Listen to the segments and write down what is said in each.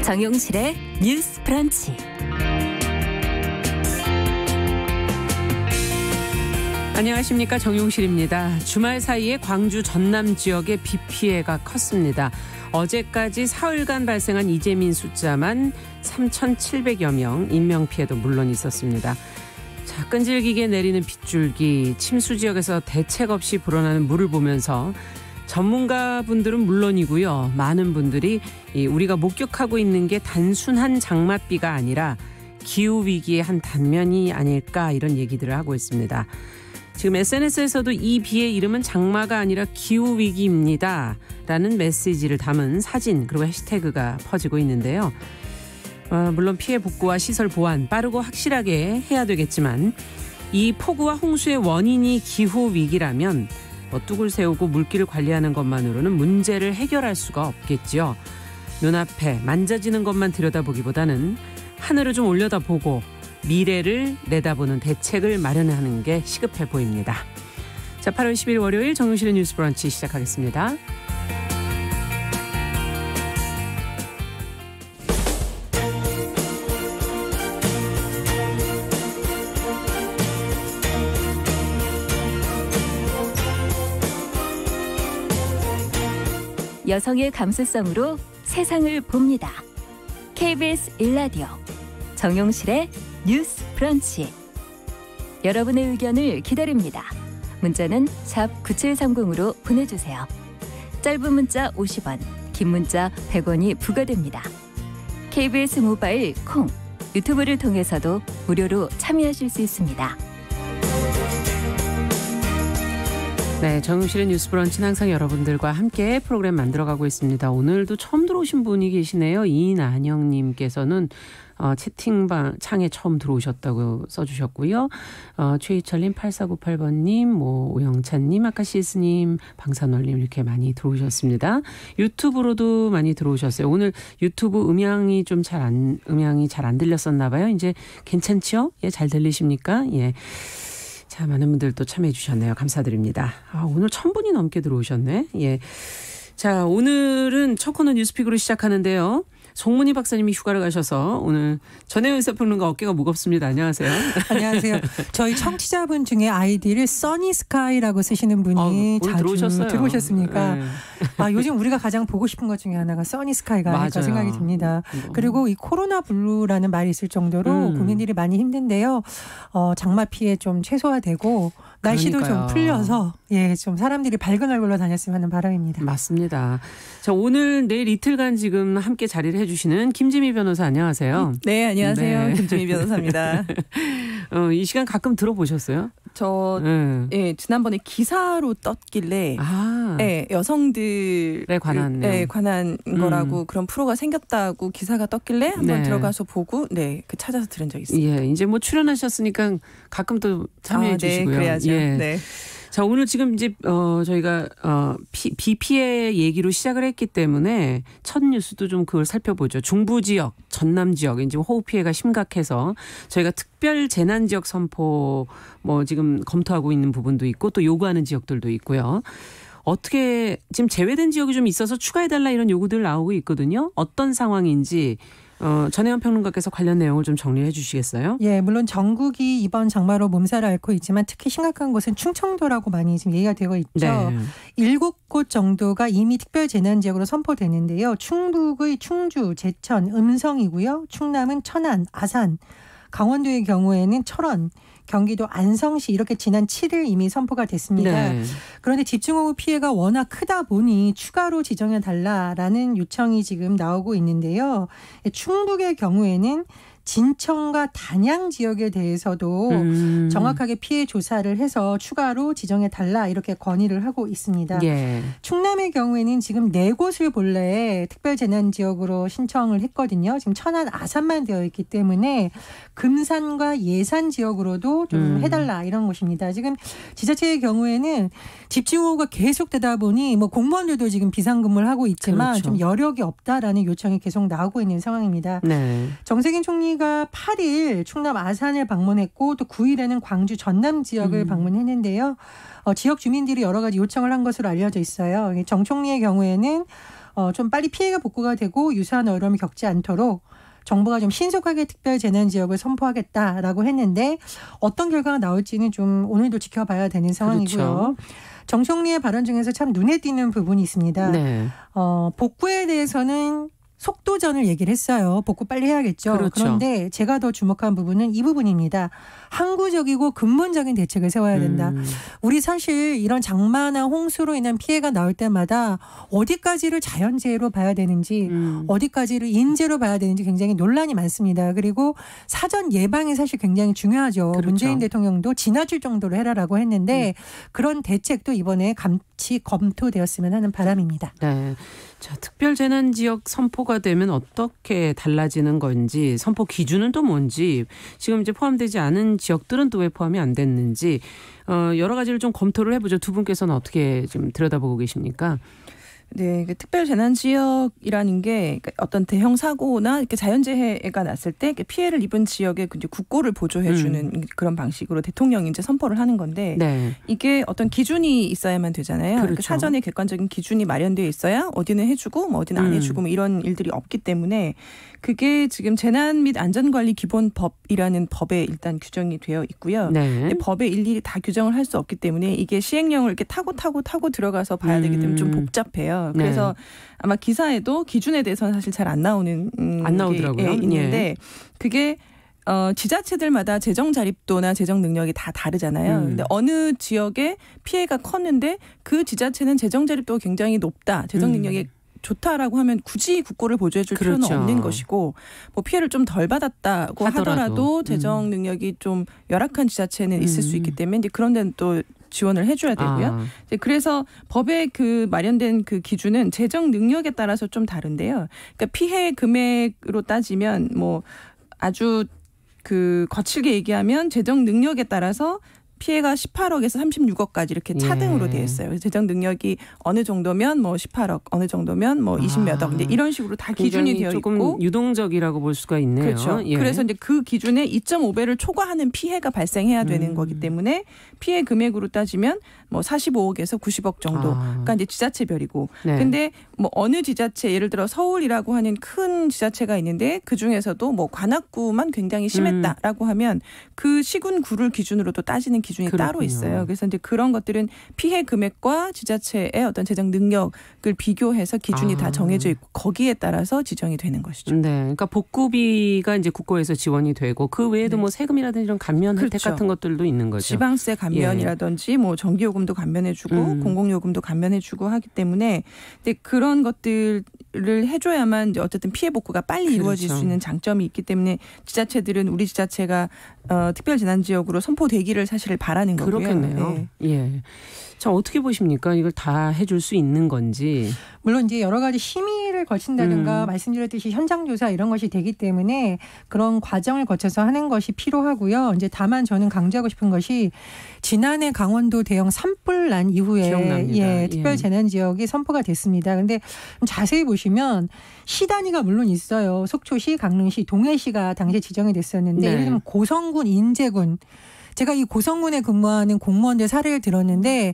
정용실의 뉴스 브런치. 안녕하십니까, 정용실입니다. 주말 사이에 광주 전남 지역의 비 피해가 컸습니다. 어제까지 사흘간 발생한 이재민 숫자만 3,700여 명, 인명피해도 물론 있었습니다. 자, 끈질기게 내리는 빗줄기, 침수 지역에서 대책 없이 불어나는 물을 보면서 전문가분들은 물론이고요, 많은 분들이 우리가 목격하고 있는 게 단순한 장맛비가 아니라 기후위기의 한 단면이 아닐까, 이런 얘기들을 하고 있습니다. 지금 SNS에서도 이 비의 이름은 장마가 아니라 기후위기입니다 라는 메시지를 담은 사진, 그리고 해시태그가 퍼지고 있는데요. 물론 피해 복구와 시설 보완 빠르고 확실하게 해야 되겠지만, 이 폭우와 홍수의 원인이 기후위기라면 뚝을 세우고 물길을 관리하는 것만으로는 문제를 해결할 수가 없겠죠. 눈앞에 만져지는 것만 들여다보기보다는 하늘을 좀 올려다보고 미래를 내다보는 대책을 마련하는 게 시급해 보입니다. 자, 8월 10일 월요일 정용실의 뉴스 브런치 시작하겠습니다. 여성의 감수성으로 세상을 봅니다. KBS 1라디오 정용실의 뉴스 브런치. 여러분의 의견을 기다립니다. 문자는 샵 9730으로 보내주세요. 짧은 문자 50원, 긴 문자 100원이 부과됩니다. KBS 모바일 콩, 유튜브를 통해서도 무료로 참여하실 수 있습니다. 네, 정용실의 뉴스 브런치는 항상 여러분들과 함께 프로그램 만들어가고 있습니다. 오늘도 처음 들어오신 분이 계시네요. 이난영님께서는 채팅방 창에 처음 들어오셨다고 써주셨고요. 최희철님, 8498번님, 오영찬님, 아카시스님, 방산월님, 이렇게 많이 들어오셨습니다. 유튜브로도 많이 들어오셨어요. 오늘 유튜브 음향이 잘 안 들렸었나 봐요. 이제 괜찮죠? 예, 잘 들리십니까? 예. 자, 많은 분들 또 참여해 주셨네요. 감사드립니다. 오늘 1000분이 넘게 들어오셨네. 예. 자, 오늘은 첫 코너 뉴스픽으로 시작하는데요. 송문희 박사님이 휴가를 가셔서 오늘 전혜연 의사평론가 어깨가 무겁습니다. 안녕하세요. 안녕하세요. 저희 청취자분 중에 아이디를 써니스카이라고 쓰시는 분이 자주 들어오셨어요. 들어오셨습니까? 네. 요즘 우리가 가장 보고 싶은 것 중에 하나가 써니스카이가 아닐까 생각이 듭니다. 그리고 이 코로나 블루라는 말이 있을 정도로 국민들이 많이 힘든데요. 장마 피해 좀 최소화되고 날씨도 그러니까요. 좀 풀려서 좀 사람들이 밝은 얼굴로 다녔으면 하는 바람입니다. 맞습니다. 자, 오늘 내일 이틀간 지금 함께 자리를 해주시는 김지미 변호사, 안녕하세요. 네, 안녕하세요. 네. 김지미 변호사입니다. 이 시간 가끔 들어보셨어요? 저 지난번에 기사로 떴길래 여성들에 관한 거라고 그런 프로가 생겼다고 기사가 떴길래 한번 들어가서 보고 찾아서 들은 적이 있습니다. 예, 이제 출연하셨으니까 가끔 또 참여해 주시고요. 네, 그래야죠. 예. 네. 자, 오늘 지금 이제 저희가 비 피해 얘기로 시작을 했기 때문에 첫 뉴스도 좀 그걸 살펴보죠. 중부 지역, 전남 지역 이제 호우 피해가 심각해서 저희가 특별 재난 지역 선포 지금 검토하고 있는 부분도 있고 또 요구하는 지역들도 있고요. 어떻게 지금 제외된 지역이 좀 있어서 추가해달라 이런 요구들 나오고 있거든요. 어떤 상황인지 전혜연 평론가께서 관련 내용을 좀 정리해 주시겠어요? 예, 물론 전국이 이번 장마로 몸살을 앓고 있지만 특히 심각한 곳은 충청도라고 많이 지금 얘기가 되고 있죠. 네. 7곳 정도가 이미 특별 재난 지역으로 선포되는데요. 충북의 충주, 제천, 음성이고요. 충남은 천안, 아산, 강원도의 경우에는 철원, 경기도 안성시 이렇게 지난 7일 이미 선포가 됐습니다. 네. 그런데 집중호우 피해가 워낙 크다 보니 추가로 지정해달라라는 요청이 지금 나오고 있는데요. 충북의 경우에는 진천과 단양 지역에 대해서도 정확하게 피해 조사를 해서 추가로 지정해달라 이렇게 건의를 하고 있습니다. 예. 충남의 경우에는 지금 4곳을 본래 특별재난지역으로 신청을 했거든요. 지금 천안, 아산만 되어 있기 때문에 금산과 예산 지역으로도 좀 해달라 이런 곳입니다. 지금 지자체의 경우에는 집중호우가 계속되다 보니 공무원들도 지금 비상근무를 하고 있지만 그렇죠. 좀 여력이 없다라는 요청이 계속 나오고 있는 상황입니다. 네. 정세균 총리가 8일 충남 아산을 방문했고 또 9일에는 광주 전남 지역을 방문했는데요. 지역 주민들이 여러 가지 요청을 한 것으로 알려져 있어요. 정 총리의 경우에는 좀 빨리 피해가 복구가 되고 유사한 어려움을 겪지 않도록 정부가 좀 신속하게 특별재난지역을 선포하겠다라고 했는데 어떤 결과가 나올지는 좀 오늘도 지켜봐야 되는 상황이고요. 그렇죠. 정청래의 발언 중에서 참 눈에 띄는 부분이 있습니다. 네. 복구에 대해서는 속도전을 얘기를 했어요. 복구 빨리 해야겠죠. 그렇죠. 그런데 제가 더 주목한 부분은 이 부분입니다. 항구적이고 근본적인 대책을 세워야 된다. 우리 사실 이런 장마나 홍수로 인한 피해가 나올 때마다 어디까지를 자연재해로 봐야 되는지 어디까지를 인재로 봐야 되는지 굉장히 논란이 많습니다. 그리고 사전 예방이 사실 굉장히 중요하죠. 그렇죠. 문재인 대통령도 지나칠 정도로 해라라고 했는데 그런 대책도 이번에 같이 검토되었으면 하는 바람입니다. 네. 자, 특별재난지역 선포가 되면 어떻게 달라지는 건지, 선포 기준은 또 뭔지, 지금 이제 포함되지 않은 지역들은 또 왜 포함이 안 됐는지 여러 가지를 좀 검토를 해보죠. 두 분께서는 어떻게 좀 들여다보고 계십니까? 네, 특별재난지역이라는 게 어떤 대형 사고나 이렇게 자연재해가 났을 때 피해를 입은 지역에 이제 국고를 보조해주는 그런 방식으로 대통령이 이제 선포를 하는 건데 네. 이게 어떤 기준이 있어야만 되잖아요. 그렇죠. 그러니까 사전에 객관적인 기준이 마련되어 있어야 어디는 해주고 뭐 어디는 안 해주고 뭐 이런 일들이 없기 때문에 그게 지금 재난 및 안전관리 기본법이라는 법에 일단 규정이 되어 있고요. 네. 법에 일일이 다 규정을 할 수 없기 때문에 이게 시행령을 이렇게 타고 들어가서 봐야 되기 때문에 좀 복잡해요. 그래서 네. 아마 기사에도 기준에 대해서는 사실 잘 안 나오더라고요. 있는데 예. 그게 지자체들마다 재정 자립도나 재정 능력이 다 다르잖아요. 근데 어느 지역에 피해가 컸는데 그 지자체는 재정 자립도가 굉장히 높다. 재정 능력이 좋다라고 하면 굳이 국고를 보조해 줄 그렇죠. 필요는 없는 것이고 뭐 피해를 좀 덜 받았다고 하더라도 재정 능력이 좀 열악한 지자체는 있을 수 있기 때문에 이제 그런 데는 또 지원을 해줘야 되고요. 그래서 법에 그 마련된 그 기준은 재정 능력에 따라서 좀 다른데요. 그러니까 피해 금액으로 따지면 뭐 아주 그 거칠게 얘기하면 재정 능력에 따라서 피해가 18억에서 36억까지 이렇게 차등으로 되어 있어요. 재정 능력이 어느 정도면 뭐 18억, 어느 정도면 뭐 20몇 억, 이제 이런 식으로 다 기준이 되어 있고. 조금 유동적이라고 볼 수가 있네요. 그렇죠. 예. 그래서 이제 그 기준에 2.5배를 초과하는 피해가 발생해야 되는 거기 때문에 피해 금액으로 따지면 뭐 45억에서 90억 정도가 이제 지자체별이고. 네. 근데 뭐 어느 지자체, 예를 들어 서울이라고 하는 큰 지자체가 있는데 그 중에서도 뭐 관악구만 굉장히 심했다라고 하면 그 시군구를 기준으로 또 따지는 기준이 그렇군요. 따로 있어요. 그래서 이제 그런 것들은 피해 금액과 지자체의 어떤 재정 능력을 비교해서 기준이 다 정해져 있고 거기에 따라서 지정이 되는 것이죠. 네, 그러니까 복구비가 이제 국고에서 지원이 되고 그 외에도 네. 뭐 세금이라든지 이런 감면 혜택 그렇죠. 같은 것들도 있는 거죠. 지방세 감면이라든지 뭐 전기요금도 감면해주고 공공요금도 감면해주고 하기 때문에 근데 그런 것들을 해줘야만 이제 어쨌든 피해 복구가 빨리 그렇죠. 이루어질 수 있는 장점이 있기 때문에 지자체들은 우리 지자체가 특별재난지역으로 선포되기를 사실 바라는 거고요. 그렇겠네요. 네. 예. 자, 어떻게 보십니까? 이걸 다 해줄 수 있는 건지. 물론 이제 여러 가지 심의를 거친다든가 말씀드렸듯이 현장조사 이런 것이 되기 때문에 그런 과정을 거쳐서 하는 것이 필요하고요. 이제 다만 저는 강조하고 싶은 것이 지난해 강원도 대형 산불 난 이후에 예, 특별재난지역이 선포가 됐습니다. 그런데 자세히 보시면 시 단위가 물론 있어요. 속초시, 강릉시, 동해시가 당시에 지정이 됐었는데 네. 예를 들면 고성군, 인제군 제가 이 고성군에 근무하는 공무원들 사례를 들었는데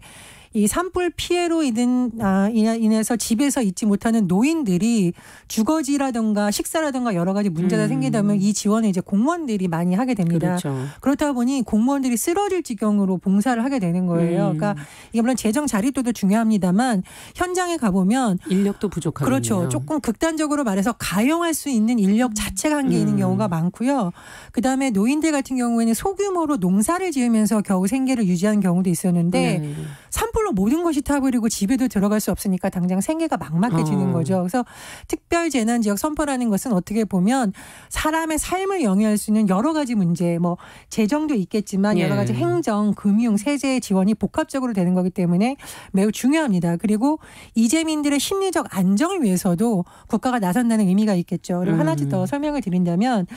이 산불 피해로 인해서 집에서 있지 못하는 노인들이 주거지라든가 식사라든가 여러 가지 문제가 생기다면 이 지원을 이제 공무원들이 많이 하게 됩니다. 그렇죠. 그렇다 보니 공무원들이 쓰러질 지경으로 봉사를 하게 되는 거예요. 그러니까 이게 물론 재정 자립도도 중요합니다만 현장에 가보면 인력도 부족하거든요. 그렇죠. 조금 극단적으로 말해서 가용할 수 있는 인력 자체가 한계 있는 경우가 많고요. 그다음에 노인들 같은 경우에는 소규모로 농사를 지으면서 겨우 생계를 유지하는 경우도 있었는데 산불로 모든 것이 타버리고 집에도 들어갈 수 없으니까 당장 생계가 막막해지는 거죠. 그래서 특별재난지역 선포라는 것은 어떻게 보면 사람의 삶을 영위할 수 있는 여러 가지 문제, 뭐 재정도 있겠지만 여러 가지 행정, 금융, 세제 지원이 복합적으로 되는 거기 때문에 매우 중요합니다. 그리고 이재민들의 심리적 안정을 위해서도 국가가 나선다는 의미가 있겠죠. 그리고 하나 더 설명을 드린다면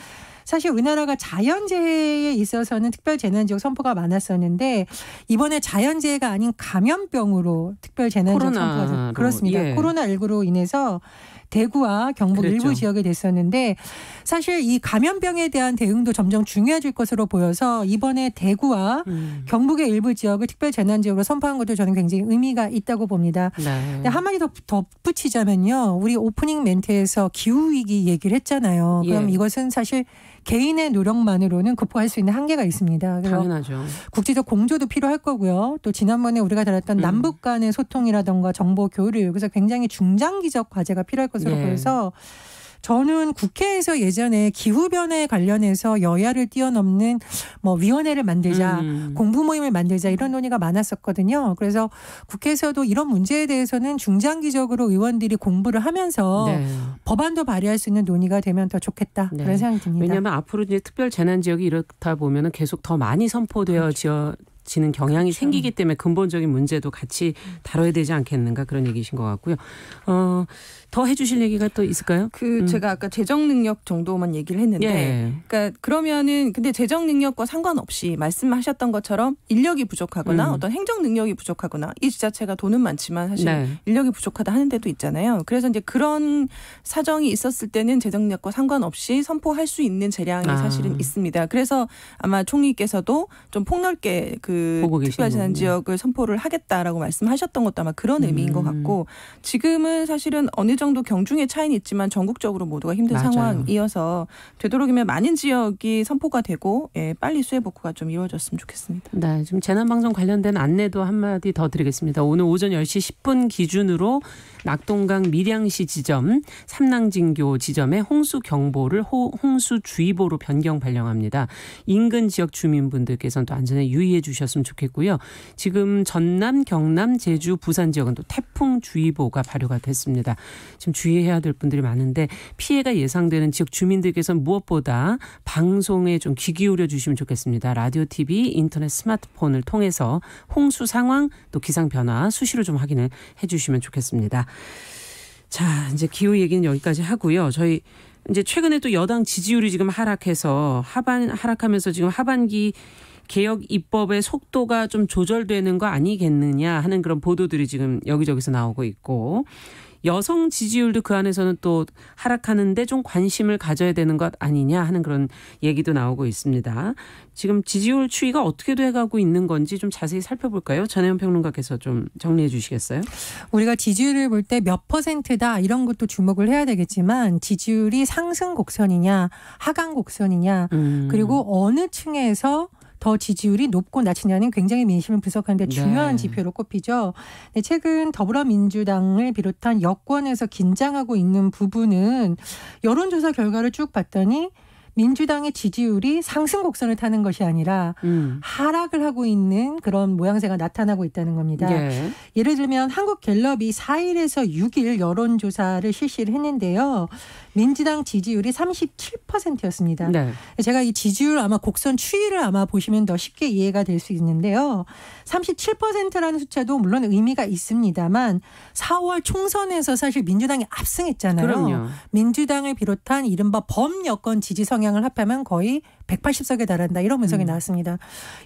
사실 우리나라가 자연재해에 있어서는 특별재난지역 선포가 많았었는데 이번에 자연재해가 아닌 감염병으로 특별재난지역 선포가 그렇습니다. 예. 코로나19로 인해서 대구와 경북 그랬죠. 일부 지역에 됐었는데 사실 이 감염병에 대한 대응도 점점 중요해질 것으로 보여서 이번에 대구와 경북의 일부 지역을 특별재난지역으로 선포한 것도 저는 굉장히 의미가 있다고 봅니다. 네. 한마디 더 덧붙이자면요. 우리 오프닝 멘트에서 기후위기 얘기를 했잖아요. 그럼 이것은 사실 개인의 노력만으로는 극복할 수 있는 한계가 있습니다. 당연하죠. 국제적 공조도 필요할 거고요. 또 지난번에 우리가 다뤘던 남북 간의 소통이라든가 정보 교류 그래서 굉장히 중장기적 과제가 필요할 것으로 보여서 저는 국회에서 예전에 기후변화에 관련해서 여야를 뛰어넘는 뭐 위원회를 만들자, 공부 모임을 만들자 이런 논의가 많았었거든요. 그래서 국회에서도 이런 문제에 대해서는 중장기적으로 의원들이 공부를 하면서 법안도 발의할 수 있는 논의가 되면 더 좋겠다. 그런 생각이 듭니다. 왜냐하면 앞으로 이제 특별재난지역이 이렇다 보면은 계속 더 많이 선포되어 지는 경향이 생기기 때문에 근본적인 문제도 같이 다뤄야 되지 않겠는가 그런 얘기이신 것 같고요. 더 해주실 얘기가 또 있을까요? 제가 아까 재정 능력 정도만 얘기를 했는데, 그러니까 그러면은 근데 재정 능력과 상관없이 말씀하셨던 것처럼 인력이 부족하거나 어떤 행정 능력이 부족하거나 이 지자체가 돈은 많지만 사실 인력이 부족하다 하는 데도 있잖아요. 그래서 이제 그런 사정이 있었을 때는 재정 능력과 상관없이 선포할 수 있는 재량이 사실은 있습니다. 그래서 아마 총리께서도 좀 폭넓게 특별재난지역을 선포를 하겠다라고 말씀하셨던 것도 아마 그런 의미인 것 같고 지금은 사실은 어느 정도 경중의 차이는 있지만 전국적으로 모두가 힘든 상황이어서 되도록이면 많은 지역이 선포가 되고 빨리 수해 복구가 좀 이루어졌으면 좋겠습니다. 네, 좀 재난방송 관련된 안내도 한마디 더 드리겠습니다. 오늘 오전 10시 10분 기준으로 낙동강 밀양시 지점, 삼낭진교 지점에 홍수경보를 홍수주의보로 변경 발령합니다. 인근 지역 주민분들께서는 또 안전에 유의해 주셨으면 좋겠고요. 지금 전남, 경남, 제주, 부산 지역은 또 태풍주의보가 발효가 됐습니다. 지금 주의해야 될 분들이 많은데 피해가 예상되는 지역 주민들께서는 무엇보다 방송에 좀 귀 기울여 주시면 좋겠습니다. 라디오, TV, 인터넷, 스마트폰을 통해서 홍수 상황 또 기상 변화 수시로 좀 확인을 해 주시면 좋겠습니다. 자, 이제 기후 얘기는 여기까지 하고요. 저희 이제 최근에 또 여당 지지율이 지금 하락하면서 지금 하반기 개혁 입법의 속도가 좀 조절되는 거 아니겠느냐 하는 그런 보도들이 지금 여기저기서 나오고 있고 여성 지지율도 그 안에서는 또 하락하는데 좀 관심을 가져야 되는 것 아니냐 하는 그런 얘기도 나오고 있습니다. 지금 지지율 추이가 어떻게 돼가고 있는 건지 좀 자세히 살펴볼까요? 전혜연 평론가께서 좀 정리해 주시겠어요? 우리가 지지율을 볼 때 몇 %다 이런 것도 주목을 해야 되겠지만 지지율이 상승 곡선이냐 하강 곡선이냐 그리고 어느 층에서 더 지지율이 높고 낮으냐는 굉장히 민심을 분석하는 데 중요한 지표로 꼽히죠. 최근 더불어민주당을 비롯한 여권에서 긴장하고 있는 부분은 여론조사 결과를 쭉 봤더니 민주당의 지지율이 상승 곡선을 타는 것이 아니라 하락을 하고 있는 그런 모양새가 나타나고 있다는 겁니다. 예를 들면 한국갤럽이 4일에서 6일 여론조사를 실시를 했는데요. 민주당 지지율이 37%였습니다. 제가 이 지지율 아마 곡선 추이를 아마 보시면 더 쉽게 이해가 될 수 있는데요. 37%라는 숫자도 물론 의미가 있습니다만 4월 총선에서 사실 민주당이 압승했잖아요. 그럼요. 민주당을 비롯한 이른바 범여권 지지 성향을 합하면 거의 180석에 달한다 이런 분석이 나왔습니다.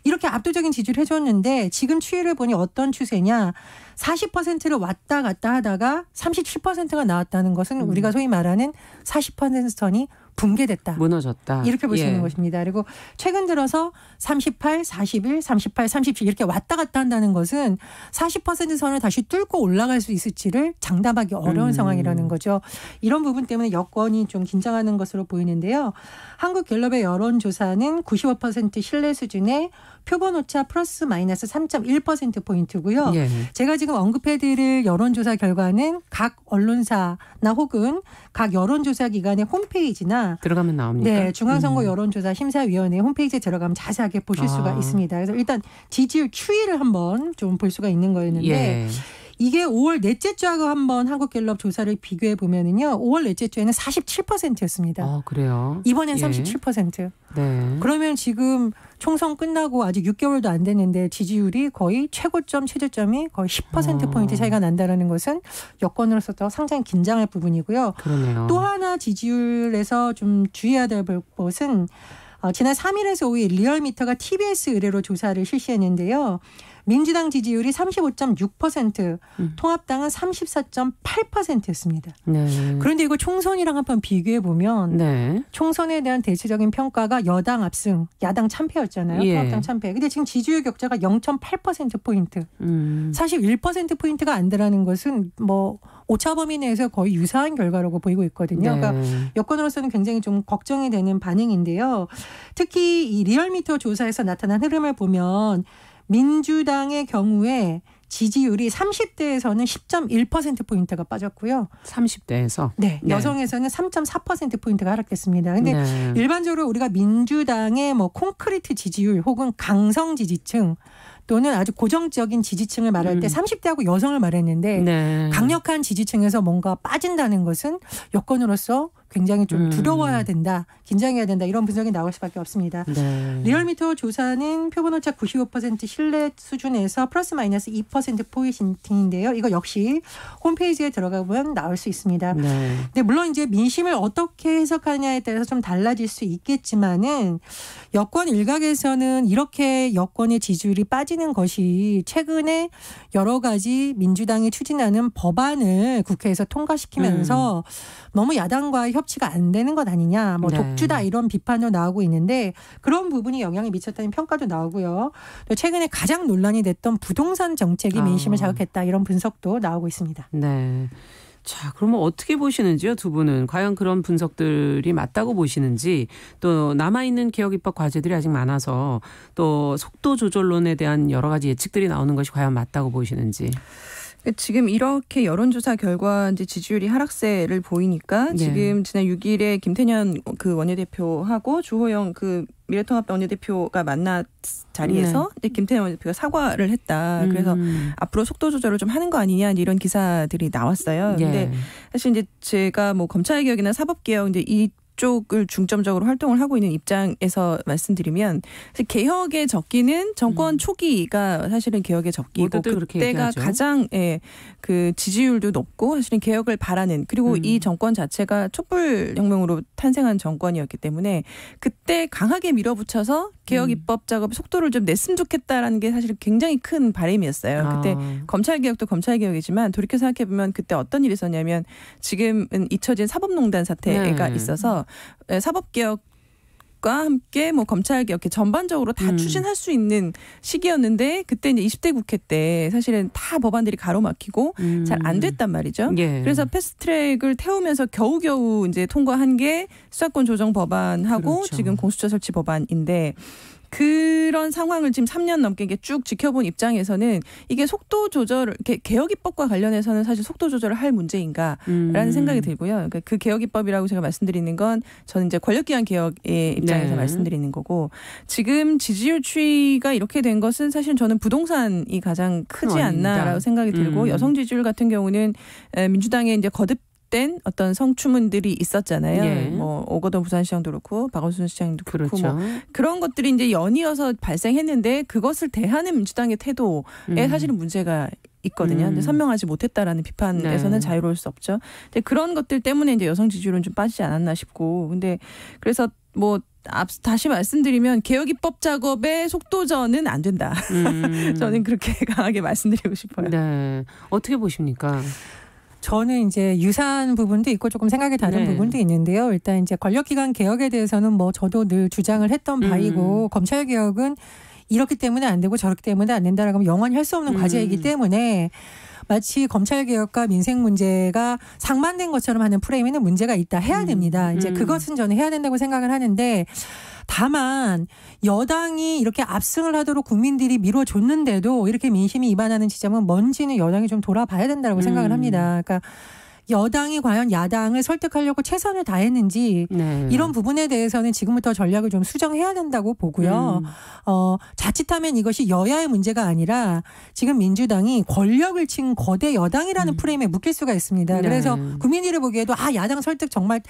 이렇게 압도적인 지지를 해줬는데 지금 추이를 보니 어떤 추세냐. 40%를 왔다 갔다 하다가 37%가 나왔다는 것은 우리가 소위 말하는 40% 선이 붕괴됐다. 무너졌다. 이렇게 볼 수 있는 것입니다. 그리고 최근 들어서 38, 41, 38, 37 이렇게 왔다 갔다 한다는 것은 40% 선을 다시 뚫고 올라갈 수 있을지를 장담하기 어려운 상황이라는 거죠. 이런 부분 때문에 여권이 좀 긴장하는 것으로 보이는데요. 한국갤럽의 여론조사는 95% 신뢰 수준의 표본 오차 플러스 마이너스 3.1%포인트고요. 제가 지금 언급해드릴 여론조사 결과는 각 언론사나 혹은 각 여론조사 기관의 홈페이지나 들어가면 나옵니까? 네, 중앙선거 여론조사 심사위원회 홈페이지에 들어가면 자세하게 보실 수가 있습니다. 그래서 일단 지지율 추이를 한번 좀 볼 수가 있는 거였는데 이게 5월 넷째 주하고 한번 한국갤럽 조사를 비교해 보면은요. 5월 넷째 주에는 47%였습니다. 그래요? 이번엔 37%. 네. 그러면 지금 총선 끝나고 아직 6개월도 안 됐는데 지지율이 거의 최고점, 최저점이 거의 10%포인트 차이가 난다는 것은 여권으로서도 상당히 긴장할 부분이고요. 그러네요. 또 하나 지지율에서 좀 주의해야 될 것은 지난 3일에서 5일 리얼미터가 TBS 의뢰로 조사를 실시했는데요. 민주당 지지율이 35.6%, 통합당은 34.8%였습니다. 네. 그런데 이거 총선이랑 한번 비교해 보면 네. 총선에 대한 대체적인 평가가 여당 압승, 야당 참패였잖아요. 예. 통합당 참패. 근데 지금 지지율 격차가 0.8%포인트. 사실 1%포인트가 안 되라는 것은 뭐 오차 범위 내에서 거의 유사한 결과라고 보이고 있거든요. 네. 그러니까 여권으로서는 굉장히 좀 걱정이 되는 반응인데요. 특히 이 리얼미터 조사에서 나타난 흐름을 보면 민주당의 경우에 지지율이 30대에서는 10.1%포인트가 빠졌고요. 30대에서? 네. 여성에서는 3.4%포인트가 하락됐습니다. 근데 일반적으로 우리가 민주당의 뭐 콘크리트 지지율 혹은 강성 지지층 또는 아주 고정적인 지지층을 말할 때 30대하고 여성을 말했는데 강력한 지지층에서 뭔가 빠진다는 것은 여권으로서 굉장히 좀 두려워야 된다, 긴장해야 된다 이런 분석이 나올 수밖에 없습니다. 네. 리얼미터 조사는 표본오차 95% 신뢰 수준에서 플러스 마이너스 2%포인트인데요. 이거 역시 홈페이지에 들어가 보면 나올 수 있습니다. 네. 근데 물론 이제 민심을 어떻게 해석하느냐에 따라서 좀 달라질 수 있겠지만은 여권 일각에서는 이렇게 여권의 지지율이 빠지는 것이 최근에 여러 가지 민주당이 추진하는 법안을 국회에서 통과시키면서 너무 야당과 협치가 안 되는 것 아니냐, 뭐 독주다 이런 비판도 나오고 있는데 그런 부분이 영향을 미쳤다는 평가도 나오고요. 또 최근에 가장 논란이 됐던 부동산 정책이 민심을 자극했다 이런 분석도 나오고 있습니다. 네. 자, 그러면 어떻게 보시는지요, 두 분은? 과연 그런 분석들이 맞다고 보시는지, 또 남아있는 개혁 입법 과제들이 아직 많아서 또 속도 조절론에 대한 여러 가지 예측들이 나오는 것이 과연 맞다고 보시는지. 지금 이렇게 여론조사 결과 이제 지지율이 하락세를 보이니까 지금 지난 6일에 김태년 그 원내대표하고 주호영 그 미래통합당 원내대표가 만난 자리에서 이제 김태년 원내대표가 사과를 했다. 그래서 앞으로 속도 조절을 좀 하는 거 아니냐 이런 기사들이 나왔어요. 근데 사실 이제 제가 뭐 검찰개혁이나 사법개혁 이제 쪽을 중점적으로 활동을 하고 있는 입장에서 말씀드리면 사실 개혁의 적기는 정권 초기가 사실은 개혁의 적기고 그때가 가장 그 지지율도 높고 사실은 개혁을 바라는 그리고 이 정권 자체가 촛불혁명으로 탄생한 정권이었기 때문에 그때 강하게 밀어붙여서 개혁 입법 작업 속도를 좀 냈으면 좋겠다라는 게 사실 굉장히 큰 바람이었어요. 그때 검찰개혁도 검찰개혁이지만 돌이켜 생각해 보면 그때 어떤 일이 있었냐면 지금은 잊혀진 사법농단 사태가 있어서 사법개혁과 함께 뭐 검찰개혁 전반적으로 다 추진할 수 있는 시기였는데 그때 이제 20대 국회 때 사실은 다 법안들이 가로막히고 잘 안 됐단 말이죠. 그래서 패스트트랙을 태우면서 겨우겨우 이제 통과한 게 수사권 조정 법안하고 지금 공수처 설치 법안인데 그런 상황을 지금 3년 넘게 쭉 지켜본 입장에서는 이게 속도 조절, 개혁 입법과 관련해서는 사실 속도 조절을 할 문제인가라는 생각이 들고요. 그러니까 그 개혁 입법이라고 제가 말씀드리는 건 저는 이제 권력기관 개혁의 입장에서 말씀드리는 거고 지금 지지율 추이가 이렇게 된 것은 사실 저는 부동산이 가장 크지 않나라고 생각이 들고 여성 지지율 같은 경우는 민주당의 이제 된 어떤 성추문들이 있었잖아요. 뭐 오거돈 부산시장도 그렇고 박원순 시장도 그렇고 뭐 그런 것들이 이제 연이어서 발생했는데 그것을 대하는 민주당의 태도에 사실은 문제가 있거든요. 근데 선명하지 못했다라는 비판에서는 자유로울 수 없죠. 근데 그런 것들 때문에 이제 여성 지지율은 좀 빠지지 않았나 싶고, 근데 그래서 뭐 다시 말씀드리면 개혁 입법 작업의 속도전은 안 된다. 저는 그렇게 강하게 말씀드리고 싶어요. 네, 어떻게 보십니까? 저는 이제 유사한 부분도 있고 조금 생각이 다른 부분도 있는데요. 일단 이제 권력기관 개혁에 대해서는 뭐 저도 늘 주장을 했던 바이고 검찰 개혁은 이렇기 때문에 안 되고 저렇기 때문에 안 된다라고 하면 영원히 할 수 없는 과제이기 때문에 마치 검찰 개혁과 민생 문제가 상반된 것처럼 하는 프레임에는 문제가 있다 해야 됩니다. 이제 그것은 저는 해야 된다고 생각을 하는데 다만 여당이 이렇게 압승을 하도록 국민들이 밀어줬는데도 이렇게 민심이 이반하는 지점은 뭔지는 여당이 좀 돌아봐야 된다고 생각을 합니다. 그러니까 여당이 과연 야당을 설득하려고 최선을 다했는지 네. 이런 부분에 대해서는 지금부터 전략을 좀 수정해야 된다고 보고요. 자칫하면 이것이 여야의 문제가 아니라 지금 민주당이 권력을 친 거대 여당이라는 프레임에 묶일 수가 있습니다. 네. 그래서 국민들이 보기에도 야당 설득 정말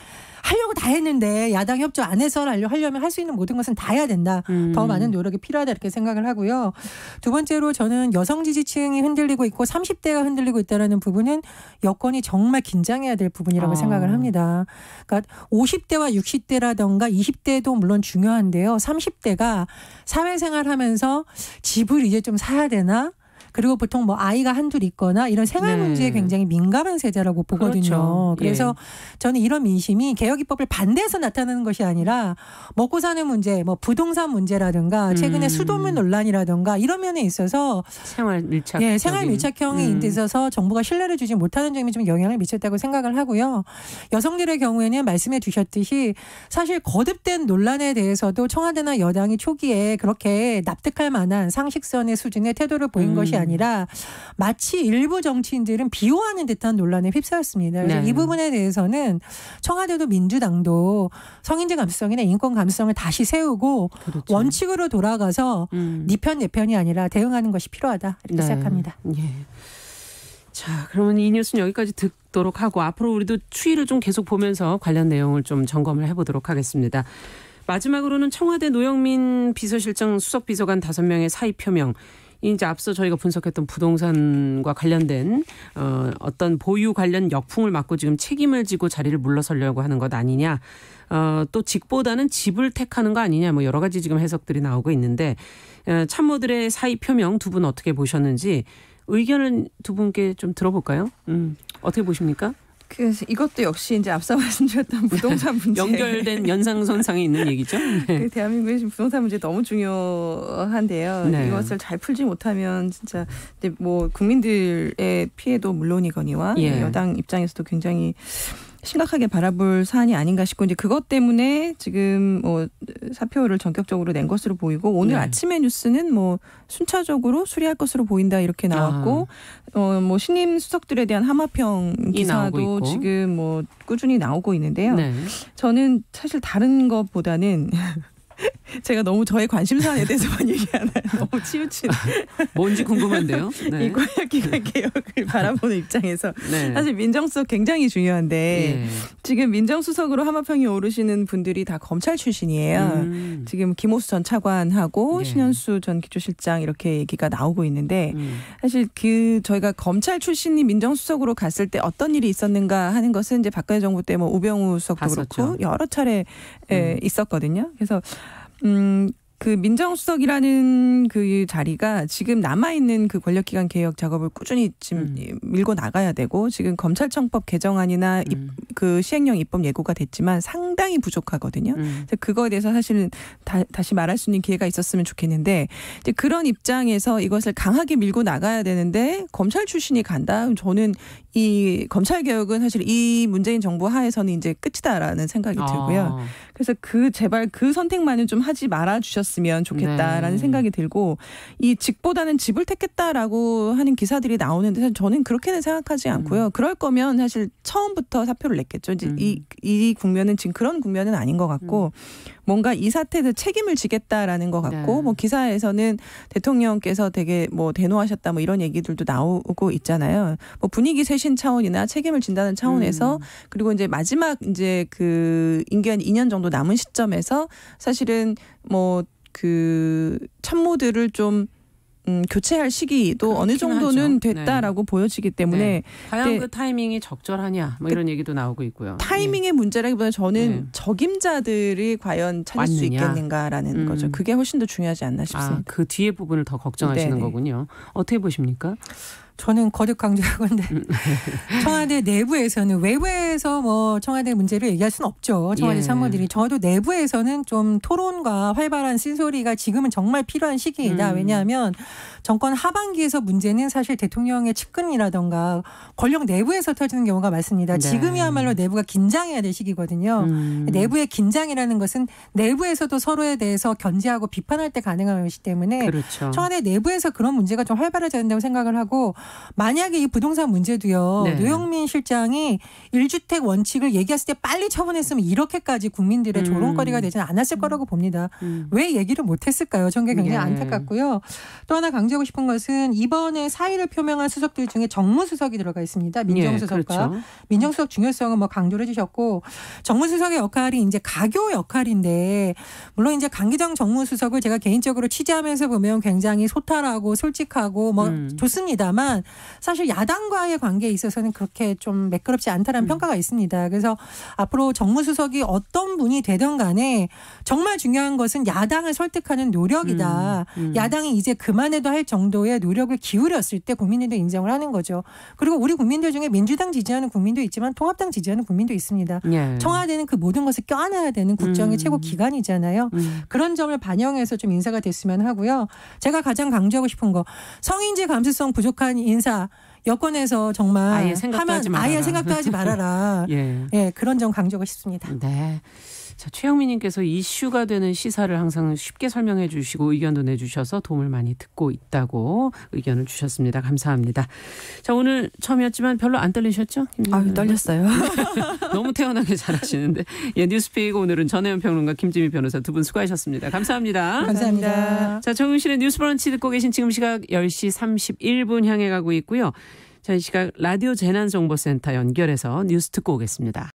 하려고 다 했는데 야당 협조 안 해서 하려면 할 수 있는 모든 것은 다 해야 된다. 더 많은 노력이 필요하다 이렇게 생각을 하고요. 두 번째로 저는 여성 지지층이 흔들리고 있고 30대가 흔들리고 있다는 부분은 여권이 정말 긴장해야 될 부분이라고 생각을 합니다. 그러니까 50대와 60대라던가 20대도 물론 중요한데요. 30대가 사회생활하면서 집을 이제 좀 사야 되나? 그리고 보통 뭐 아이가 한둘 있거나 이런 생활 문제에 굉장히 민감한 세대라고 보거든요. 그렇죠. 그래서 저는 이런 민심이 개혁 입법을 반대해서 나타나는 것이 아니라 먹고 사는 문제, 뭐 부동산 문제라든가 최근에 수도면 논란이라든가 이런 면에 있어서 생활 밀착형이 있어서 정부가 신뢰를 주지 못하는 점이 좀 영향을 미쳤다고 생각을 하고요. 여성들의 경우에는 말씀해 주셨듯이 사실 거듭된 논란에 대해서도 청와대나 여당이 초기에 그렇게 납득할 만한 상식선의 수준의 태도를 보인 것이 아니라 마치 일부 정치인들은 비호하는 듯한 논란에 휩싸였습니다. 그래서 이 부분에 대해서는 청와대도 민주당도 성인지 감수성이나 인권 감수성을 다시 세우고 그렇죠. 원칙으로 돌아가서 네 편 내 편이 아니라 대응하는 것이 필요하다 이렇게 생각합니다. 예. 자, 그러면 이 뉴스는 여기까지 듣도록 하고 앞으로 우리도 추이를 좀 계속 보면서 관련 내용을 좀 점검을 해보도록 하겠습니다. 마지막으로는 청와대 노영민 비서실장 수석비서관 5명의 사의 표명. 이제 앞서 저희가 분석했던 부동산과 관련된 어떤 보유 관련 역풍을 맞고 지금 책임을 지고 자리를 물러서려고 하는 것 아니냐. 또 직보다는 집을 택하는 거 아니냐. 뭐 여러 가지 지금 해석들이 나오고 있는데 참모들의 사의 표명 두 분 어떻게 보셨는지 의견을 두 분께 좀 들어볼까요? 어떻게 보십니까? 그래서 이것도 역시 이제 앞서 말씀드렸던 부동산 문제 연결된 연상선상에 있는 얘기죠. 네. 대한민국의 지금 부동산 문제 너무 중요한데요. 네. 이것을 잘 풀지 못하면 진짜 뭐 국민들의 피해도 물론이거니와 여당 입장에서도 굉장히 심각하게 바라볼 사안이 아닌가 싶고 이제 그것 때문에 지금 뭐 사표를 전격적으로 낸 것으로 보이고 오늘 아침의 뉴스는 뭐 순차적으로 수리할 것으로 보인다 이렇게 나왔고 뭐 신임 수석들에 대한 하마평 기사도 지금 뭐 꾸준히 나오고 있는데요. 저는 사실 다른 것보다는 제가 너무 저의 관심사에 대해서만 얘기하나요? 너무 치우친. 뭔지 궁금한데요. 네. 이 권력기관 개혁을 바라보는 입장에서 사실 민정수석 굉장히 중요한데 지금 민정수석으로 하마평이 오르시는 분들이 다 검찰 출신이에요. 지금 김호수 전 차관하고 신현수 전 기조실장 이렇게 얘기가 나오고 있는데 사실 저희가 검찰 출신이 민정수석으로 갔을 때 어떤 일이 있었는가 하는 것은 이제 박근혜 정부 때 뭐 우병우 수석도 그렇고 여러 차례 있었거든요. 그래서 그 민정수석이라는 그 자리가 지금 남아있는 그 권력기관 개혁 작업을 꾸준히 지금 밀고 나가야 되고 지금 검찰청법 개정안이나 그 시행령 입법 예고가 됐지만 상당히 부족하거든요. 그래서 그거에 대해서 사실은 다시 말할 수 있는 기회가 있었으면 좋겠는데 이제 그런 입장에서 이것을 강하게 밀고 나가야 되는데 검찰 출신이 간다? 그럼 저는 이 검찰 개혁은 사실 이 문재인 정부 하에서는 이제 끝이다라는 생각이 들고요. 그래서 제발 그 선택만은 좀 하지 말아 주셨으면 좋겠다라는 생각이 들고 이 직보다는 집을 택했다라고 하는 기사들이 나오는데 사실 저는 그렇게는 생각하지 않고요. 그럴 거면 사실 처음부터 사표를 냈겠죠. 이제 이 국면은 지금 그런 국면은 아닌 것 같고 뭔가 이 사태에 책임을 지겠다라는 것 같고 뭐 기사에서는 대통령께서 되게 뭐 대노하셨다 뭐 이런 얘기들도 나오고 있잖아요. 뭐 분위기 쇄신 차원이나 책임을 진다는 차원에서 그리고 이제 마지막 이제 그 임기 한 2년 정도 남은 시점에서 사실은 뭐 그 참모들을 좀 교체할 시기도 어느 정도는 하죠. 됐다라고 보여지기 때문에 과연 그 타이밍이 적절하냐 뭐 이런 얘기도 나오고 있고요. 타이밍의 문제라기보다는 저는 적임자들이 과연 찾을 수 있겠는가라는 거죠. 그게 훨씬 더 중요하지 않나 싶습니다. 그 뒤에 부분을 더 걱정하시는 거군요. 어떻게 보십니까? 저는 거듭 강조하건데 청와대 내부에서는 외부에서 뭐 청와대 문제를 얘기할 수는 없죠. 청와대 참모들이. 저도 내부에서는 좀 토론과 활발한 쓴소리가 지금은 정말 필요한 시기이다. 왜냐하면 정권 하반기에서 문제는 사실 대통령의 측근이라던가 권력 내부에서 터지는 경우가 많습니다. 지금이야말로 내부가 긴장해야 될 시기거든요. 내부의 긴장이라는 것은 내부에서도 서로에 대해서 견제하고 비판할 때 가능한 것이기 때문에 청와대 내부에서 그런 문제가 좀 활발해져야 된다고 생각을 하고 만약에 이 부동산 문제도요. 네. 노영민 실장이 1주택 원칙을 얘기했을 때 빨리 처분했으면 이렇게까지 국민들의 조롱거리가 되지는 않았을 거라고 봅니다. 왜 얘기를 못했을까요? 전 그게 굉장히 안타깝고요. 또 하나 강조하고 싶은 것은 이번에 사의를 표명한 수석들 중에 정무수석이 들어가 있습니다. 민정수석과. 예, 그렇죠. 민정수석 중요성은 뭐 강조를 해주셨고 정무수석의 역할이 이제 가교 역할인데 물론 이제 강기정 정무수석을 제가 개인적으로 취재하면서 보면 굉장히 소탈하고 솔직하고 뭐 좋습니다만 사실 야당과의 관계에 있어서는 그렇게 좀 매끄럽지 않다는 평가가 있습니다. 그래서 앞으로 정무수석이 어떤 분이 되든 간에 정말 중요한 것은 야당을 설득하는 노력이다. 야당이 이제 그만해도 할 정도의 노력을 기울였을 때 국민들도 인정을 하는 거죠. 그리고 우리 국민들 중에 민주당 지지하는 국민도 있지만 통합당 지지하는 국민도 있습니다. 예. 청와대는 그 모든 것을 껴안아야 되는 국정의 최고 기관이잖아요. 그런 점을 반영해서 좀 인사가 됐으면 하고요. 제가 가장 강조하고 싶은 거 성인지 감수성 부족한 인사 여권에서 정말 아예 생각도 하지 말아라. 아예 생각도 하지 말아라. 예. 예, 그런 점 강조하고 싶습니다. 네. 자, 최영민님께서 이슈가 되는 시사를 항상 쉽게 설명해 주시고 의견도 내주셔서 도움을 많이 듣고 있다고 의견을 주셨습니다. 감사합니다. 자, 오늘 처음이었지만 별로 안 떨리셨죠? 떨렸어요. 너무 태연하게 잘하시는데. 예, 뉴스픽 오늘은 전혜연 평론가 김지미 변호사 두 분 수고하셨습니다. 감사합니다. 감사합니다. 자, 정용실의 뉴스 브런치 듣고 계신 지금 시각 10시 31분 향해 가고 있고요. 자, 이 시각 라디오 재난정보센터 연결해서 뉴스 듣고 오겠습니다.